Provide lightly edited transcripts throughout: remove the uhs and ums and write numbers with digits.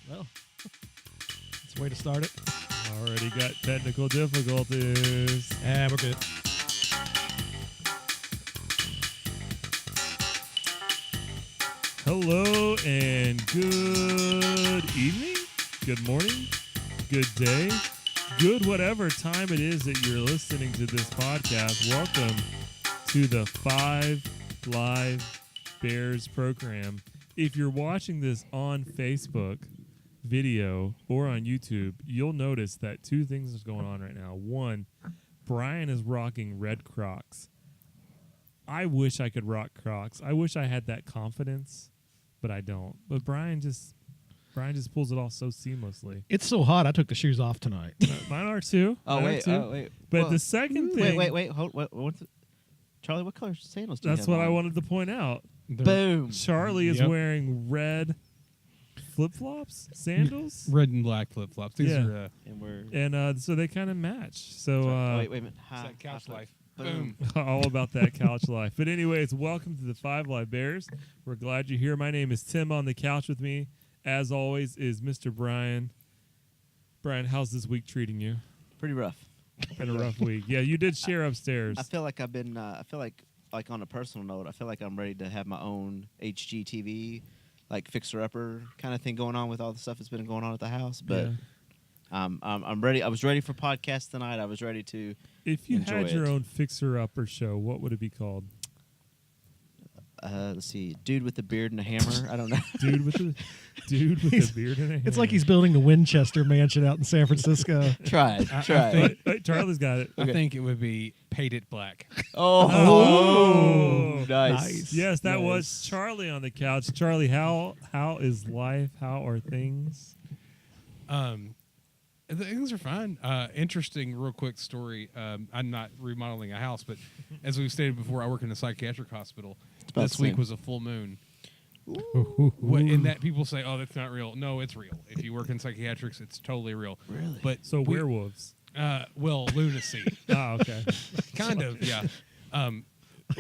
Well, it's a way to start it. Already got technical difficulties. Yeah, we're good. Hello and good evening, good morning, good day, good whatever time it is that you're listening to this podcast. Welcome to the 5 Live Bears program. If you're watching this on Facebook video or on YouTube, you'll notice that two things are going on right now. One, Brian is rocking red Crocs. I wish I could rock Crocs. I wish I had that confidence, but I don't. But Brian just pulls it off so seamlessly. It's so hot. I took the shoes off tonight. Mine are too. Wait. But Well, the second thing, Wait. Hold. Charlie, what color sandals do you that's have what I on? wanted to point out. Boom. Charlie is Yep. wearing red flip-flops, sandals, Red and black flip-flops. These Yeah. are And we're and so they kind of match. So wait a minute. that couch life. Boom. all about that couch life. But anyways, welcome to the 5 Live Bears. We're glad you're here. My name is Tim. On the couch with me, as always, is Mr. Brian. Brian, how's this week treating you? Pretty rough. Been a rough week. Yeah, you did share upstairs. I feel like I've been. I feel like on a personal note, I feel like I'm ready to have my own HGTV, like fixer-upper kind of thing going on with all the stuff that's been going on at the house. But Yeah. I'm ready. I was ready for podcast tonight. I was ready to. If you enjoy had your it. own fixer-upper show, what would it be called? Let's see, dude with the beard and a hammer. I don't know. Dude with the beard and a It's like hammer. he's building the Winchester mansion out in San Francisco. Try it. I Try think- it. Wait, Charlie's got it. I think it would be painted black. Oh, Oh. nice. Yes, that Nice. was Charlie on the couch. Charlie, how is life? How are things? Things are fine. Interesting, real quick story. I'm not remodeling a house, but as we've stated before, I work in a psychiatric hospital. about This the week same. was a full moon. In that people say, "Oh, that's not real." No, it's real. If you work in psychiatrics, it's totally real. Really? But So werewolves. well, lunacy, Oh, okay. kind of. Yeah.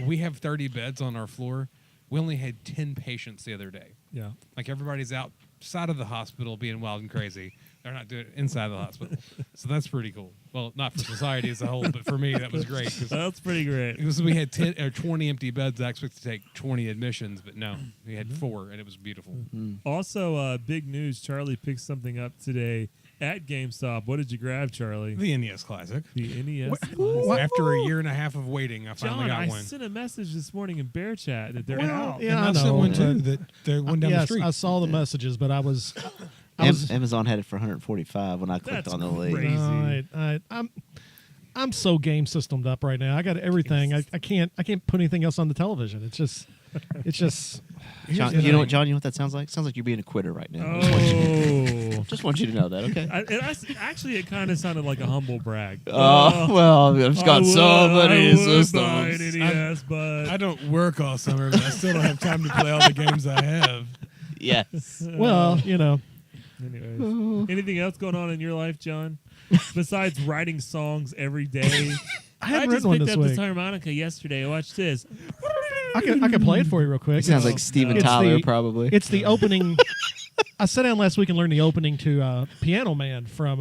We have 30 beds on our floor. We only had 10 patients the other day. Yeah. Like everybody's outside of the hospital being wild and crazy. They're not doing it inside the hospital. So that's pretty cool. Well, not for society as a whole, but for me, that was great. That's pretty great. Because we had 10 or 20 empty beds. I expected to take 20 admissions, but no. We had 4, and it was beautiful. Also, big news. Charlie picked something up today at GameStop. What did you grab, Charlie? The NES Classic. The NES. What? After a year and a half of waiting, I finally John, got I one. sent a message this morning in Bear Chat that they're Well, out. yeah, and I I sent know, one, too, but- that they're one down the Yes, street. I saw the messages, but I was Amazon had it for 145 when I clicked That's on the link. crazy. I'm so game systemed up right now. I got everything. I can't put anything else on the television. It's just John, the you know what, thing. John? You know what that sounds like? Sounds like you're being a quitter right now. Oh. Just want you to know that, okay? Actually, it kind of sounded like a humble brag. Well, I've just got so many I would buy an systems. NES, but I don't work all summer, but I still don't have time to play all the games I have. Yes. well, Anyways, anything else going on in your life, John? Besides writing songs every day. I haven't just written one picked this up week. this harmonica yesterday. Watch this. I can play it for you real quick. It sounds like It's- Steven it's Tyler, the- probably. It's the opening. I sat down last week and learned the opening to Piano Man from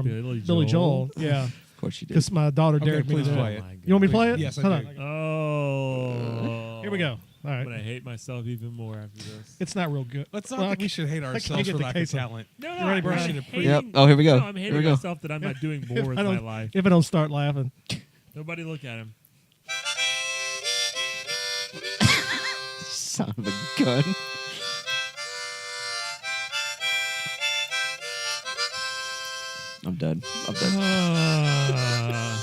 Billy Billy Joel. Joel. Yeah, Of course you did. because my daughter Okay, dared me please to. play it. You want me to play it? Yes, I Hold do. on. Oh. Here we go. All I'm right. going to hate myself even more after this. It's not real good. Let's not Well, think we should hate can't ourselves get for the lack of case on. talent. No, You ready, I'm Brian? hating- Yep. Oh, here we go. No, I'm hating Here we go. myself that I'm not doing more with I my don't- life. If I don't start laughing, Nobody look at him. Son of a gun. I'm done.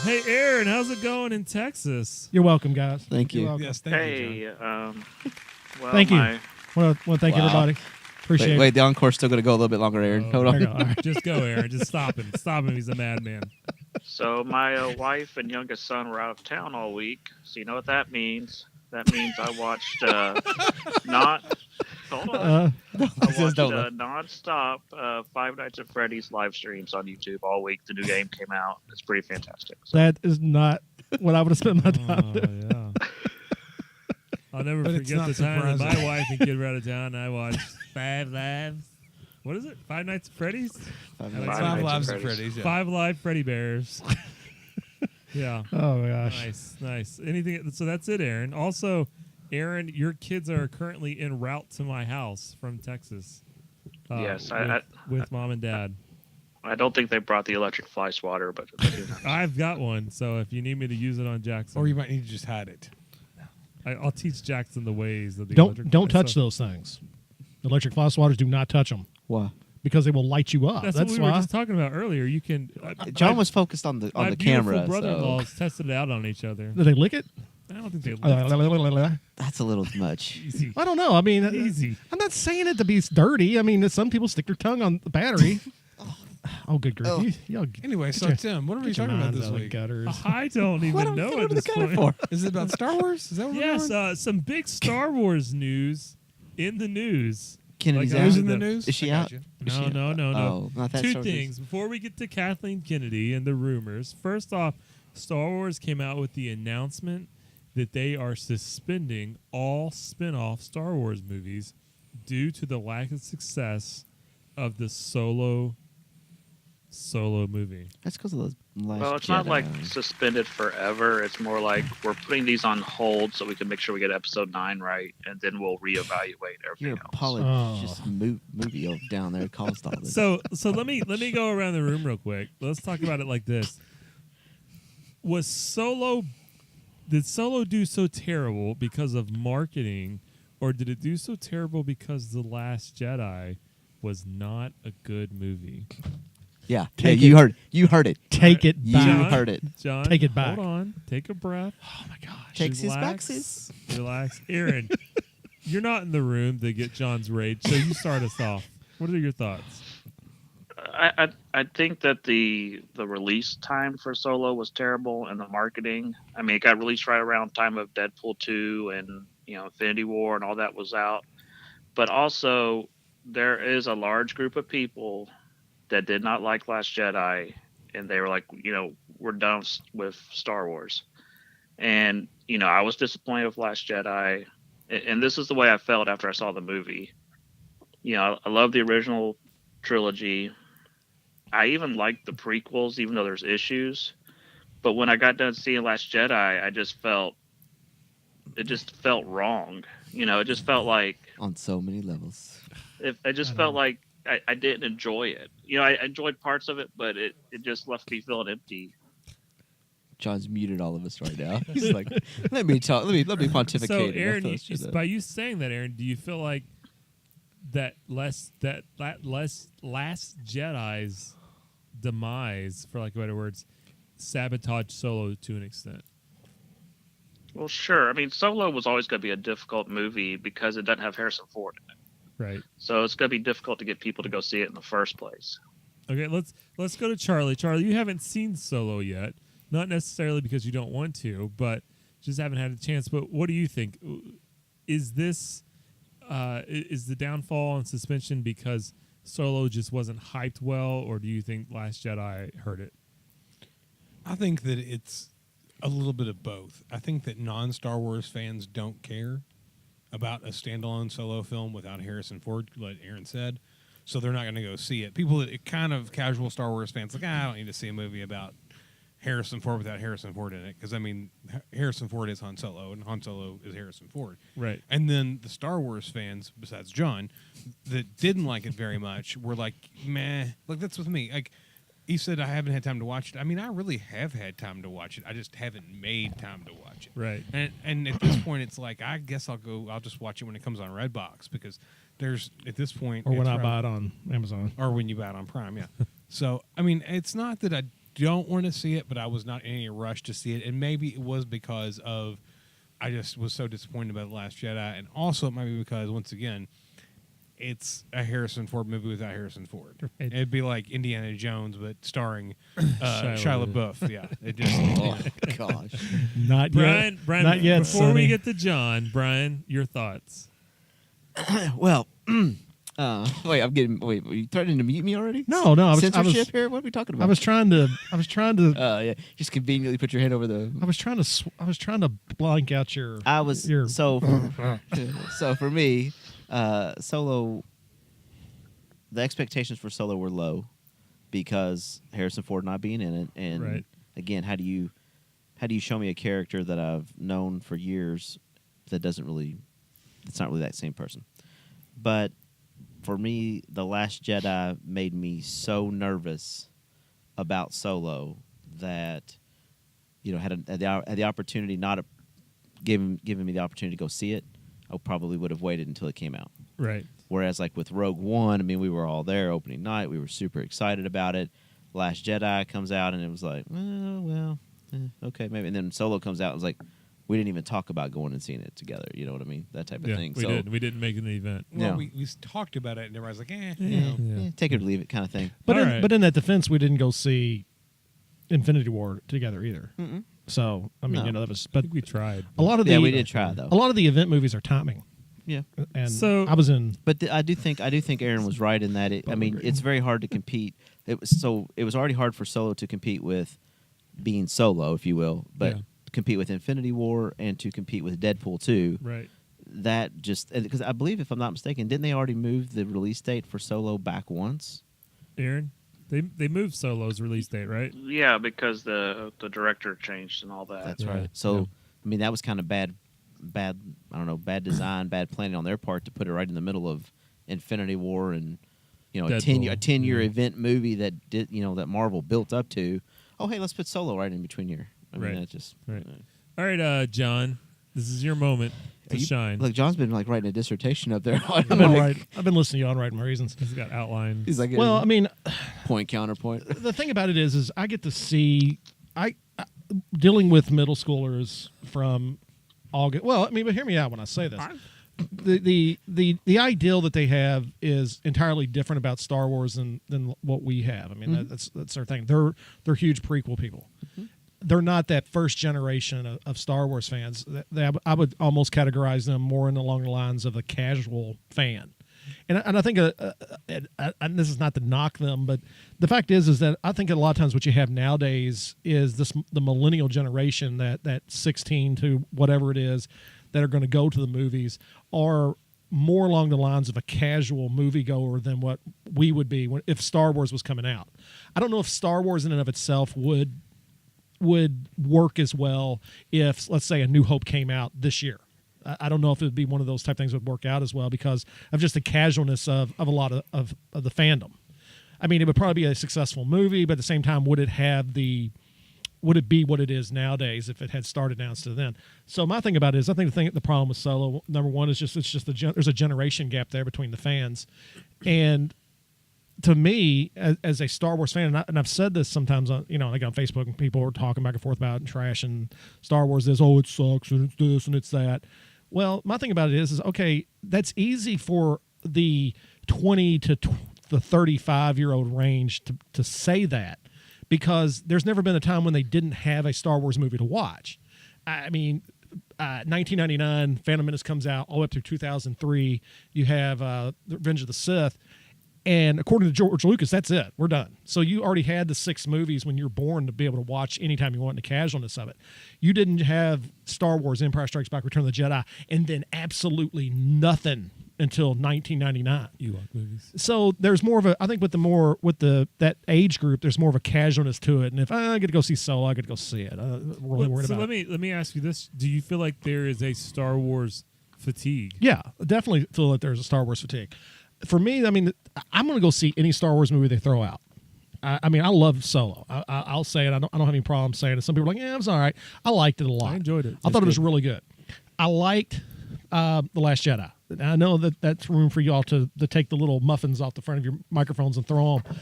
Hey, Aaron, how's it going in Texas? you're welcome, guys. Thank you. You're welcome. Yes, thank you, Hey, John. well, Thank you. my, Well, thank you, Wow. everybody. Appreciate Wait, it. wait, the encore's still going to go a little bit longer, Aaron. Hold There on. you go. All right. Just go, Aaron. Just stop him. Stop him. He's a madman. so my wife and youngest son were out of town all week. So you know what that means? That means I watched hold on. He I says watched don't look. nonstop Five Nights at Freddy's live streams on YouTube all week. The new game came out. It's pretty fantastic. So, That is not what I would have spent my time doing. Yeah. I'll never But it's forget not the time that my surprising. wife and kid were out of town and I watched Five Lives What is it? Five Nights at Freddy's? Five Five Nights Five Nights at Lives of Freddy's. Freddy's. Yeah. Five Live Freddy Bears. Yeah. Oh my gosh. Nice. Anything? So that's it, Aaron. Also, Aaron, your kids are currently en route to my house from Texas. Yes, with mom and dad. I don't think they brought the electric fly swatter, but who knows? I've got one, so if you need me to use it on Jackson, Or you might need to just hide it. I'll teach Jackson the ways of the electric Don't fly. touch those things. Electric fly swatters, do not touch them Why? because they will light you up. That's, That's what we were why. just talking about earlier. You can. John was focused on the my camera. beautiful So brother-in-laws tested it out on each other. Do they lick it? I don't think they. I that's a little much. Easy. don't know. I mean, Easy. I'm not saying it to be dirty. I mean, some people stick their tongue on the battery. Oh, good grief! Oh. Y'all Anyway, so your- Tim, what are we get your talking about minds this out of week? gutters. I don't What even am I know getting at over the this counter point. for? Is it about Star Wars? Is that what we're Yes, doing? some big Star Wars news in the news. Kennedy's Like, out. Who's in the news? Is she I out? got you. Is she No. Oh, not that Two Star Wars. things before we get to Kathleen Kennedy and the rumors. First off, Star Wars came out with the announcement that they are suspending all spin-off Star Wars movies due to the lack of success of the solo movie. That's because of those Last Well, it's not Jedi. like suspended forever. It's more like we're putting these on hold so we can make sure we get episode 9 right, and then we'll reevaluate your everything else. apologist movie down there caused all this. So let me go around the room real quick. Let's talk about it like this. Did Solo do so terrible because of marketing, or did it do so terrible because The Last Jedi was not a good movie? yeah, Take you it. heard. You heard it. Take it You back. heard it. John, Take it back. Hold on. Take a breath. Oh my gosh. Takes his Relax. boxes. Relax. Aaron, you're not in the room to get John's rage, so you start us off. What are your thoughts? I think that the release time for Solo was terrible, and the marketing. I mean, it got released right around time of Deadpool 2 and Infinity War and all that was out. But also, there is a large group of people that did not like Last Jedi, and they were like, we're done with Star Wars. And I was disappointed with Last Jedi, and this is the way I felt after I saw the movie. I love the original trilogy. I even liked the prequels, even though there's issues. But when I got done seeing Last Jedi, it just felt wrong. It just felt like On so many levels. it just felt like I didn't enjoy it. I enjoyed parts of it, but it just left me feeling empty. John's muted all of us right now. He's like, let me talk. Let me pontificate. So, about Aaron, Last Jedi. by you saying that, Aaron, do you feel like that Last Jedi's demise, for lack of better words, sabotaged Solo to an extent? Well, sure. I mean, Solo was always going to be a difficult movie because it doesn't have Harrison Ford in it. Right. So it's going to be difficult to get people to go see it in the first place. Okay, let's go to Charlie. Charlie, you haven't seen Solo yet. Not necessarily because you don't want to, but just haven't had a chance. But what do you think? Is this is the downfall and suspension because Solo just wasn't hyped well, or do you think Last Jedi hurt it? I think that it's a little bit of both. I think that non-Star Wars fans don't care about a standalone Solo film without Harrison Ford, like Aaron said, so they're not going to go see it. People that kind of casual Star Wars fans, like, I don't need to see a movie about Harrison Ford without Harrison Ford in it, because I mean, Harrison Ford is Han Solo, and Han Solo is Harrison Ford. Right. And then the Star Wars fans, besides John, that didn't like it very much, were like, meh. Like, that's with me. Like, he said, I haven't had time to watch it. I mean, I really have had time to watch it. I just haven't made time to watch it. Right. And at this point, it's like, I guess I'll just watch it when it comes on Redbox, because there's, at this point, Or when it's I right- buy it on Amazon. or when you buy it on Prime, yeah. So, I mean, it's not that I don't want to see it, but I was not in any rush to see it. And maybe it was because of I just was so disappointed about The Last Jedi. And also it might be because, once again, it's a Harrison Ford movie without Harrison Ford. Right. It'd be like Indiana Jones, but starring Shia Shia LaBeouf. LaBeouf. Yeah. It just, oh gosh. Not Brian, yet. Brian, Not yet, before we Sonny. get to John, Brian, your thoughts. Well, wait. I'm getting. Wait. Were you threatening to mute me already? No. I Censorship here. What are we talking about? was trying to. Yeah. Just conveniently put your hand over the. I was trying to blank out your. I was your, so. So for me, Solo. the expectations for Solo were low because Harrison Ford not being in it, and Right. again, how do you show me a character that I've known for years that it's not really that same person. But for me, The Last Jedi made me so nervous about Solo that, had the opportunity not given me the opportunity to go see it, I probably would have waited until it came out. Right. Whereas like with Rogue One, I mean, we were all there opening night. We were super excited about it. Last Jedi comes out and it was like, okay, maybe. And then Solo comes out and it was like, we didn't even talk about going and seeing it together. You know what I mean? That type of Yeah, thing. we did. We didn't make it an event. Well, No. we talked about it, and everybody's like, Yeah. Take it or leave it kind of thing. But All right. but in that defense, we didn't go see Infinity War together either. Mm-mm. So I mean, No. that was. I But think we tried. a lot of Yeah, the we did try though. a lot of the event movies are timing, Yeah. and So- I was in. But I do think Aaron was right in that. It's very hard to compete. It was already hard for Solo to compete with being Solo, if you will, but Yeah. compete with Infinity War and to compete with Deadpool 2. Right. That just because I believe, if I'm not mistaken, didn't they already move the release date for Solo back once? Aaron, they moved Solo's release date, right? Yeah, because the director changed and all that. That's Yeah. right. So Yeah. I mean, that was kind of bad. I don't know, bad design, bad planning on their part to put it right in the middle of Infinity War and a Deadpool. 10-year Yeah. event movie that did that Marvel built up to. Oh, hey, let's put Solo right in between here. I mean, Right. that just Right. All right, John, this is your moment to shine. Look, John's been like writing a dissertation up there. I've been listening to you on writing my reasons. He's got outlines. He's like, Well, I mean, point counterpoint. the thing about it is I get to see I dealing with middle schoolers from August. Well, I mean, but hear me out when I say this. The ideal that they have is entirely different about Star Wars than what we have. I mean, that's their thing. They're huge prequel people. They're not that first generation of Star Wars fans. I would almost categorize them more along the lines of a casual fan. And I think, and this is not to knock them, but the fact is that I think a lot of times what you have nowadays is the millennial generation that 16 to whatever it is that are going to go to the movies are more along the lines of a casual moviegoer than what we would be if Star Wars was coming out. I don't know if Star Wars in and of itself would work as well if, let's say, A New Hope came out this year. I don't know if it would be one of those type things that would work out as well because of just the casualness of a lot of the fandom. I mean, it would probably be a successful movie, but at the same time, would it be what it is nowadays if it had started now instead of then? So my thing about it is, I think the problem with Solo, number one, is just there's a generation gap there between the fans, and to me, as a Star Wars fan, and I've said this sometimes on like on Facebook, and people are talking back and forth about it and trash and Star Wars this, it sucks and it's this and it's that. Well, my thing about it is okay, that's easy for the 20 to the 35-year-old range to say that, because there's never been a time when they didn't have a Star Wars movie to watch. I mean, 1999, Phantom Menace comes out all the way up through 2003. You have Revenge of the Sith. And according to George Lucas, that's it. We're done. So you already had the 6 movies when you're born to be able to watch anytime you want, the casualness of it. You didn't have Star Wars, Empire Strikes Back, Return of the Jedi, and then absolutely nothing until 1999. Ewok movies. So there's more of a, I think with that age group, there's more of a casualness to it. And if I get to go see Solo, I get to go see it. I'm really worried about it. Let me ask you this: do you feel like there is a Star Wars fatigue? Yeah, definitely feel that there's a Star Wars fatigue. For me, I mean, I'm going to go see any Star Wars movie they throw out. I mean, I love Solo. I'll say it. I don't have any problem saying it. Some people are like, yeah, it was all right. I liked it a lot. I enjoyed it. I thought it was really good. I liked The Last Jedi. I know that's room for y'all to take the little muffins off the front of your microphones and throw them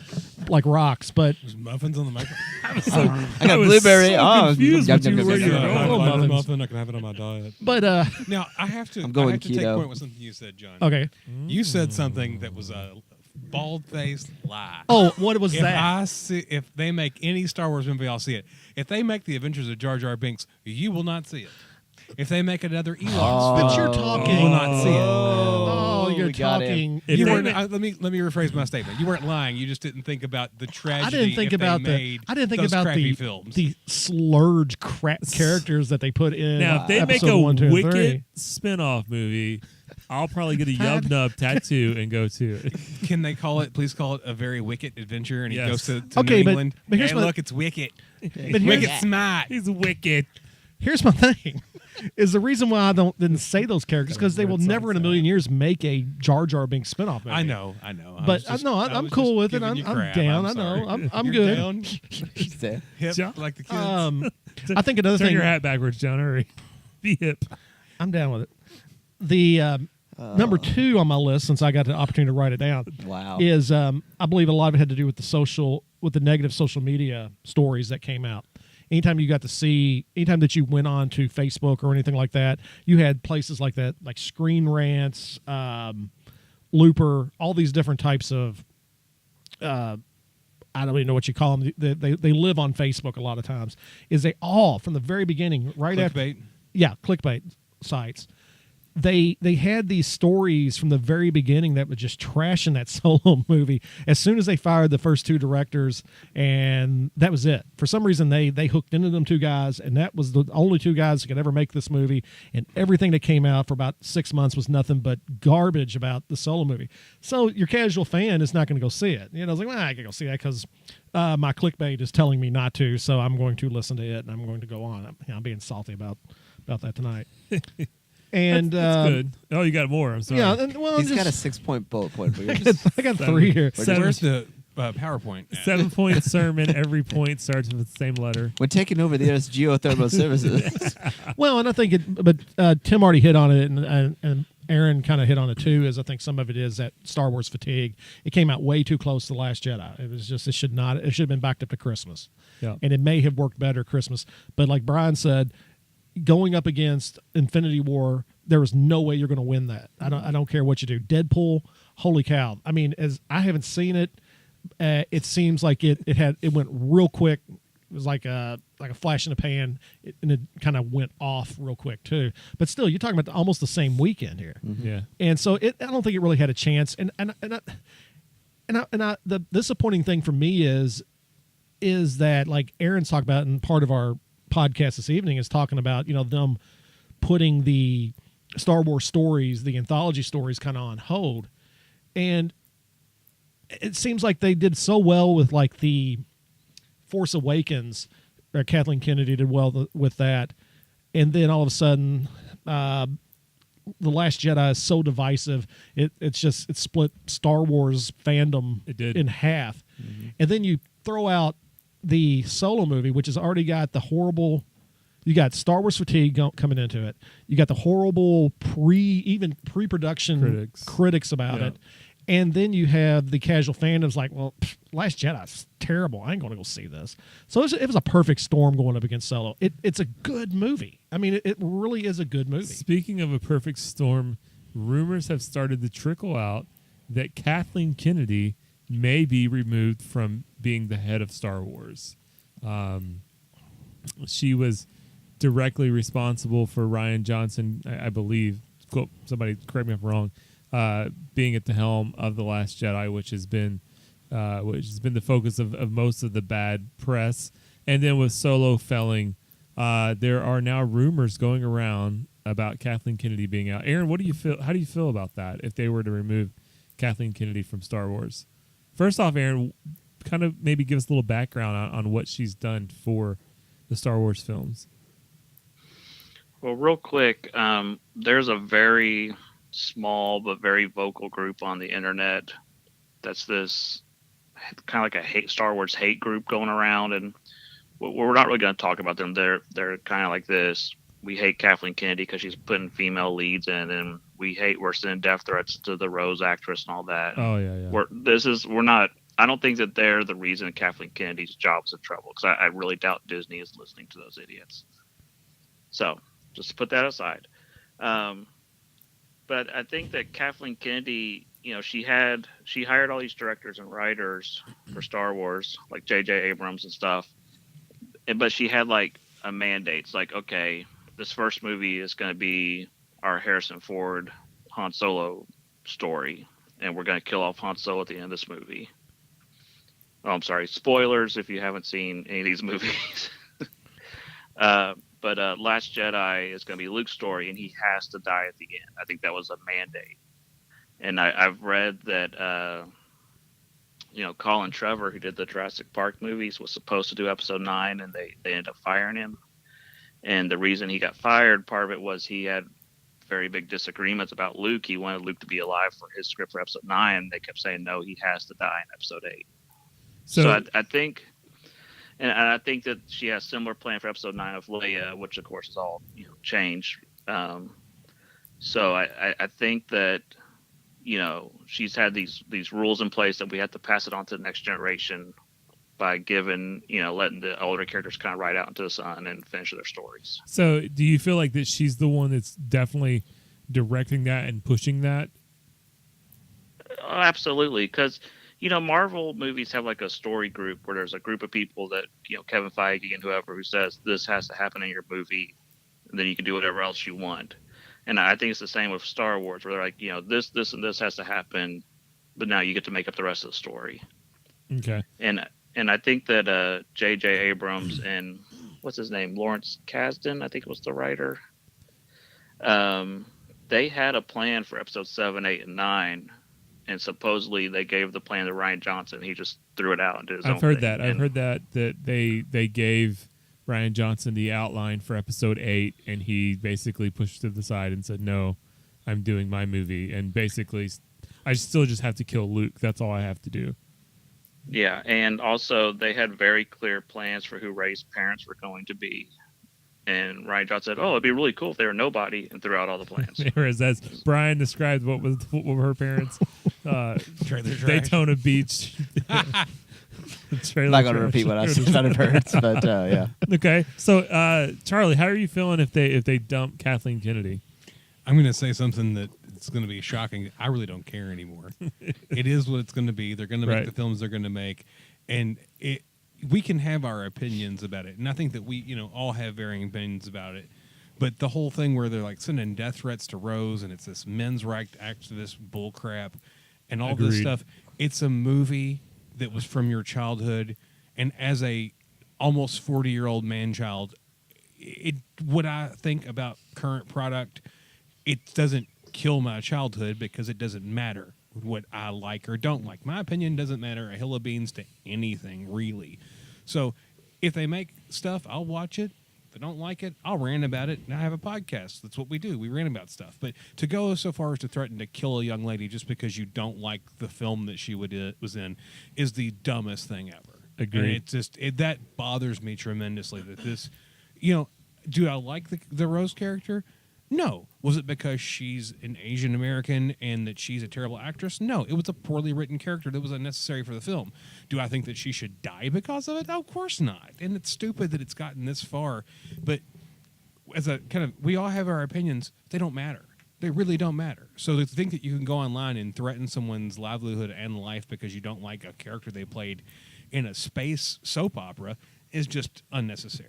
like rocks. But There's muffins on the microphone. I got blueberry. Confused Oh, with you where you're I going. like muffins. muffin. I can have it on my diet. but Now I have to. I'm going I have to take keto. point with something you said, John. okay. You said something that was a bald-faced lie. Oh, what was that? If they make any Star Wars movie, I'll see it. If they make The Adventures of Jar Jar Binks, you will not see it. If they make another Ewok, But you're you talking. will not see it. Oh, you're we got him. talking. If You they weren't. make- Let me rephrase my statement. You weren't lying. You just didn't think about the tragedy. I didn't think if they about made I didn't think those about crappy the films. the slurred crap characters that they put in. Now, if they make episode a 1, 2, and Wicked 3. spin-off movie I'll probably get a Yub Nub tattoo and go to it. Can they please call it a very wicked adventure? And he Yes. goes to Okay, New but- England. but here's Hey, my- look, it's wicked. But here's, Wicked smart. He's wicked. here's my thing: is the reason why I didn't say those characters because they will never in a million years make a Jar Jar Binks spin-off movie. I know. But I'm cool with it. I'm down. I know. I'm You're good. Down. Hip, John- like the kids. I think another Turn thing. your hat backwards, John. Hurry. Be hip. I'm down with it. The number 2 on my list, since I got the opportunity to write it down, Wow. is I believe a lot of it had to do with the negative social media stories that came out. Anytime that you went on to Facebook or anything like that, you had places like that, like Screen Rants, Looper, all these different types of. I don't even know what you call them. They live on Facebook a lot of times. Is they all from the very beginning, right after clickbait sites. They had these stories from the very beginning that were just trashing that Solo movie as soon as they fired the first 2 directors, and that was it. For some reason, they hooked into them 2 guys, and that was the only 2 guys that could ever make this movie, and everything that came out for about 6 months was nothing but garbage about the Solo movie. So your casual fan is not going to go see it. You know, it's like, well, I can go see that because my clickbait is telling me not to, so I'm going to listen to it, and I'm going to go on. I'm being salty about that tonight. And That's good. Oh, you got more. I'm sorry. yeah, and, well, He's just, got a 6-point bullet point, but you're just I got 3 here. Where's the PowerPoint? at? 7-point sermon. Every point starts with the same letter. when taking over the U.S. geothermal services. Well, and I think but Tim already hit on it, and Aaron kind of hit on it too. Is I think some of it is that Star Wars fatigue. It came out way too close to The Last Jedi. It should have been backed up to Christmas, Yeah. and it may have worked better Christmas. But like Brian said, going up against Infinity War, there was no way you're going to win that. I don't care what you do. Deadpool, holy cow! I mean, as I haven't seen it, it seems like it went real quick. It was like a flash in the pan, and it kind of went off real quick too. But still, you're talking about almost the same weekend here, Yeah. and so I don't think it really had a chance. And the disappointing thing for me is that, like Aaron's talked about in part of our podcast this evening, is talking about them putting the Star Wars stories, the anthology stories, kind of on hold, and it seems like they did so well with like the Force Awakens. Kathleen Kennedy did well with that, and then all of a sudden, The Last Jedi is so divisive. It split Star Wars fandom in half, and then you throw out the Solo movie, which has already got the horrible. You got Star Wars fatigue coming into it. You got the horrible pre-production critics about it. And then you have the casual fandoms like, well, Last Jedi's terrible. I ain't going to go see this. So it was a perfect storm going up against Solo. It's a good movie. I mean, it really is a good movie. Speaking of a perfect storm, rumors have started to trickle out that Kathleen Kennedy may be removed from being the head of Star Wars. She was directly responsible for Rian Johnson, I believe. Somebody correct me if I'm wrong. Being at the helm of The Last Jedi, which has been the focus of most of the bad press, and then with Solo felling, there are now rumors going around about Kathleen Kennedy being out. Aaron, what do you feel? How do you feel about that? If they were to remove Kathleen Kennedy from Star Wars, first off, Aaron, kind of maybe give us a little background on what she's done for the Star Wars films. Well, real quick, there's a very small but very vocal group on the internet that's this kind of like a Star Wars hate group going around, and we're not really going to talk about them. They're kind of like this. We hate Kathleen Kennedy because she's putting female leads in, and we're sending death threats to the Rose actress and all that. Oh yeah. We're not. I don't think that they're the reason Kathleen Kennedy's job's in trouble, because I really doubt Disney is listening to those idiots. So just to put that aside. But I think that Kathleen Kennedy, she hired all these directors and writers for Star Wars, like J.J. Abrams and stuff. But she had like a mandate. It's like, okay, this first movie is going to be our Harrison Ford Han Solo story, and we're going to kill off Han Solo at the end of this movie. Oh, I'm sorry. Spoilers if you haven't seen any of these movies. but Last Jedi is going to be Luke's story, and he has to die at the end. I think that was a mandate. And I've read that Colin Trevor, who did the Jurassic Park movies, was supposed to do Episode 9, and they ended up firing him. And the reason he got fired, part of it was he had very big disagreements about Luke. He wanted Luke to be alive for his script for Episode 9. They kept saying, no, he has to die in Episode 8. So I think, and I think that she has a similar plan for Episode 9 of Leia, which of course is all changed. So I think that she's had these rules in place that we have to pass it on to the next generation by giving letting the older characters kind of ride out into the sun and finish their stories. So do you feel like that she's the one that's definitely directing that and pushing that? Oh, absolutely, because Marvel movies have like a story group where there's a group of people that Kevin Feige and whoever who says this has to happen in your movie, and then you can do whatever else you want. And I think it's the same with Star Wars, where they're like, this and this has to happen, but now you get to make up the rest of the story. Okay. And I think that J.J. Abrams and what's his name, Lawrence Kasdan, I think was the writer. They had a plan for Episode 7, 8, and 9, and supposedly they gave the plan to Rian Johnson. He just threw it out and did his own thing. I've heard that they gave Rian Johnson the outline for Episode 8, and he basically pushed to the side and said, "No, I'm doing my movie." And basically, I still just have to kill Luke. That's all I have to do. Yeah, and also they had very clear plans for who Rey's parents were going to be. And Rian Johnson said, "Oh, it'd be really cool if they were nobody," and threw out all the plans. Whereas as Brian described, what were her parents? Daytona Beach. I'm not going to repeat what I said about her parents, but yeah. Okay, so Charlie, how are you feeling if they dump Kathleen Kennedy? I'm going to say something that it's going to be shocking. I really don't care anymore. It is what it's going to be. They're going to make the films they're going to make, and we can have our opinions about it. And I think that we, all have varying opinions about it. But the whole thing where they're like sending death threats to Rose, and it's this men's rights activist bullcrap, and all this stuff. It's a movie that was from your childhood, and as a almost 40-year-old man-child, what I think about current product, it doesn't kill my childhood because it doesn't matter what I like or don't like. My opinion doesn't matter a hill of beans to anything, really. So if they make stuff, I'll watch it. If I don't like it, I'll rant about it, and I have a podcast. That's what we do. We rant about stuff. But to go so far as to threaten to kill a young lady just because you don't like the film that she was in is the dumbest thing ever. Agreed. And that bothers me tremendously. That this, do I like the Rose character? No. Was it because she's an Asian American and that she's a terrible actress? No. It was a poorly written character that was unnecessary for the film. Do I think that she should die because of it? Of course not. And it's stupid that it's gotten this far. But as a we all have our opinions. They don't matter. They really don't matter. So to think that you can go online and threaten someone's livelihood and life because you don't like a character they played in a space soap opera is just unnecessary.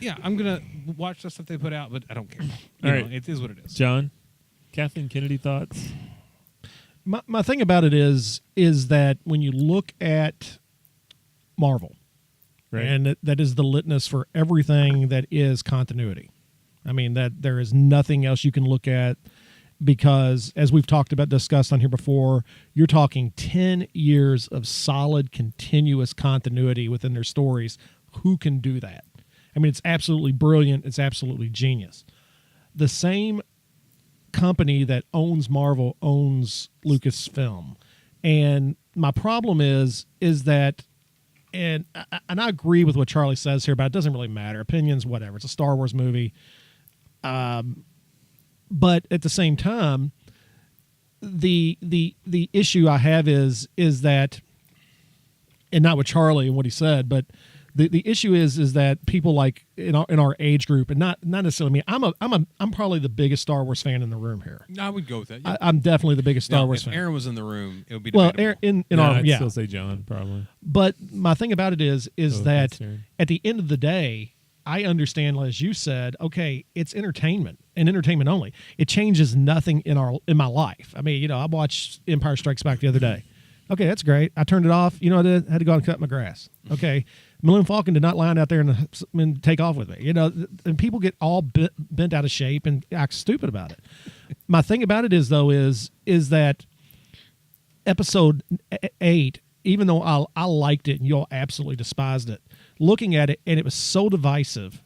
Yeah, I'm going to watch the stuff they put out, but I don't care. All right. It is what it is. John, Kathleen Kennedy thoughts? My thing about it is that when you look at Marvel, and that is the litmus for everything that is continuity. I mean, that there is nothing else you can look at because, as we've discussed on here before, you're talking 10 years of solid, continuous continuity within their stories. Who can do that? I mean, it's absolutely brilliant. It's absolutely genius. The same company that owns Marvel owns Lucasfilm. And my problem is that, and I agree with what Charlie says here, but it doesn't really matter. Opinions, whatever. It's a Star Wars movie. But at the same time, the issue I have is that, and not with Charlie and what he said, but the issue is that people like in our age group, and not necessarily me. I'm probably the biggest Star Wars fan in the room here. I would go with that. Yeah. I'm definitely the biggest Star Wars if fan. Aaron was in the room, it would be debatable. Well, I'd still say John probably. But my thing about it is that at the end of the day, I understand, as you said, okay, it's entertainment and entertainment only. It changes nothing in my life. I mean, I watched Empire Strikes Back the other day. Okay, that's great. I turned it off. I had to go out and cut my grass. Okay, Millennium Falcon did not line out there and take off with me. You know, and people get all bent out of shape and act stupid about it. My thing about it is that episode 8, even though I liked it and y'all absolutely despised it, looking at it, and it was so divisive,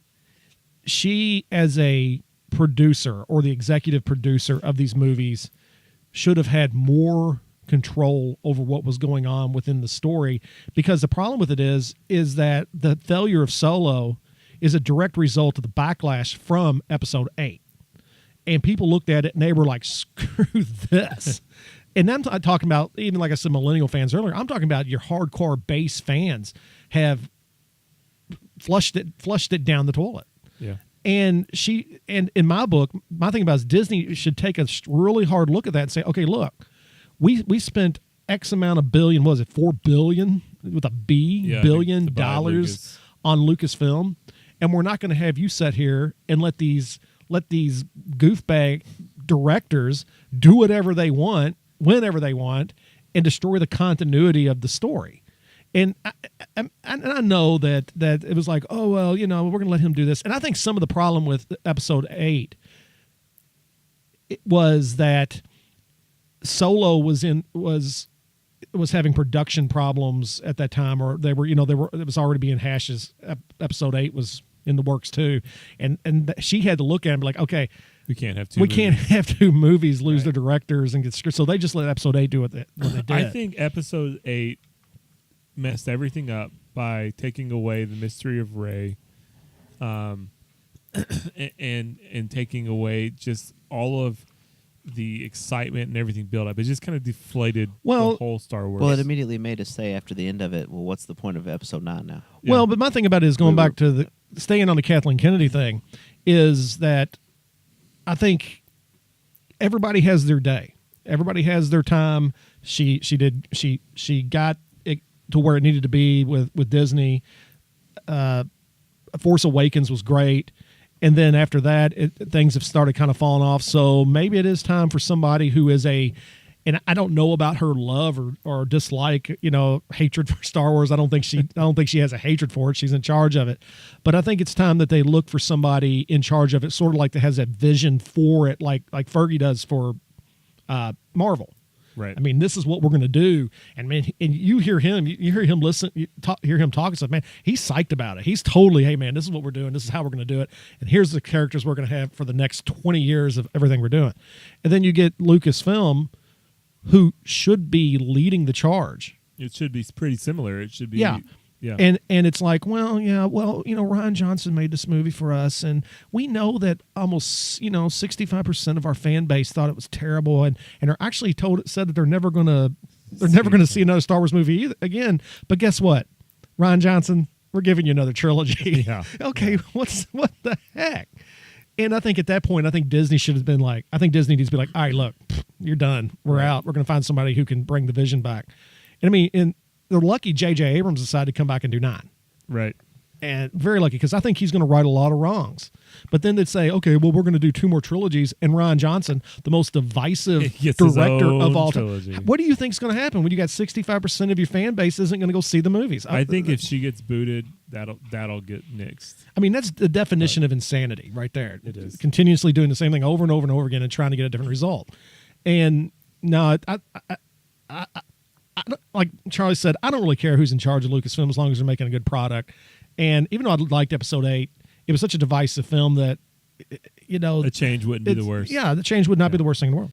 she, as a producer or the executive producer of these movies, should have had more control over what was going on within the story, because the problem with it is that the failure of Solo is a direct result of the backlash from episode 8. And people looked at it and they were like, screw this. And I'm talking about, even like I said, millennial fans earlier, I'm talking about your hardcore base fans have flushed it down the toilet. Yeah. And in my book, my thing about it is Disney should take a really hard look at that and say, okay, look, we spent X amount of billion, what was it, $4 billion with a B, billion dollars on Lucasfilm, and we're not going to have you sit here and let these goofbag directors do whatever they want, whenever they want, and destroy the continuity of the story. And I know that it was like, oh, well, you know, we're going to let him do this. And I think some of the problem with episode 8 was that Solo was having production problems at that time, or it was already being hashed as episode 8 was in the works too. And she had to look at him like, okay, we can't have two movies lose their directors and get scripted. So they just let episode 8 do what they did. I think episode 8 messed everything up by taking away the mystery of Rey, and taking away just all of the excitement and everything built up. It just kind of deflated the whole Star Wars. Well, it immediately made us say after the end of it, well, what's the point of episode 9 now? Yeah. Well, but my thing about it is going back to staying on the Kathleen Kennedy thing, is that I think everybody has their day. Everybody has their time. She got it to where it needed to be with Disney. Force Awakens was great. And then after that, things have started kind of falling off. So maybe it is time for somebody who is and I don't know about her love or dislike, hatred for Star Wars. I don't think she has a hatred for it. She's in charge of it. But I think it's time that they look for somebody in charge of it, sort of like that has that vision for it, like Fergie does for Marvel. Right. I mean, this is what we're going to do. And man, and you hear him listen, hear him talk and stuff, man, he's psyched about it. He's totally, hey man, this is what we're doing. This is how we're going to do it. And here's the characters we're going to have for the next 20 years of everything we're doing. And then you get Lucasfilm, who should be leading the charge. It should be pretty similar. It should be. Yeah. Yeah. And it's like, Rian Johnson made this movie for us, and we know that almost 65% of our fan base thought it was terrible, and are actually said that they're never gonna see another Star Wars movie again. But guess what, Rian Johnson, we're giving you another trilogy. Yeah. Okay, yeah. What the heck? And I think at that point, Disney should have been like, Disney needs to be like, all right, look, you're done. We're out. We're going to find somebody who can bring the vision back. And I mean, they're lucky J.J. Abrams decided to come back and do 9. Right. And very lucky, because I think he's going to right a lot of wrongs. But then they'd say, okay, well, we're going to do 2 more trilogies, and Rian Johnson, the most divisive director of all time. What do you think is going to happen when you got 65% of your fan base isn't going to go see the movies? I think if she gets booted, that'll get nixed. I mean, that's the definition of insanity right there. It is. Continuously doing the same thing over and over and over again and trying to get a different result. And no, I like Charlie said, I don't really care who's in charge of Lucasfilm as long as they're making a good product. And even though I liked episode 8, it was such a divisive film that, a change wouldn't be the worst. Yeah, the change would not be the worst thing in the world.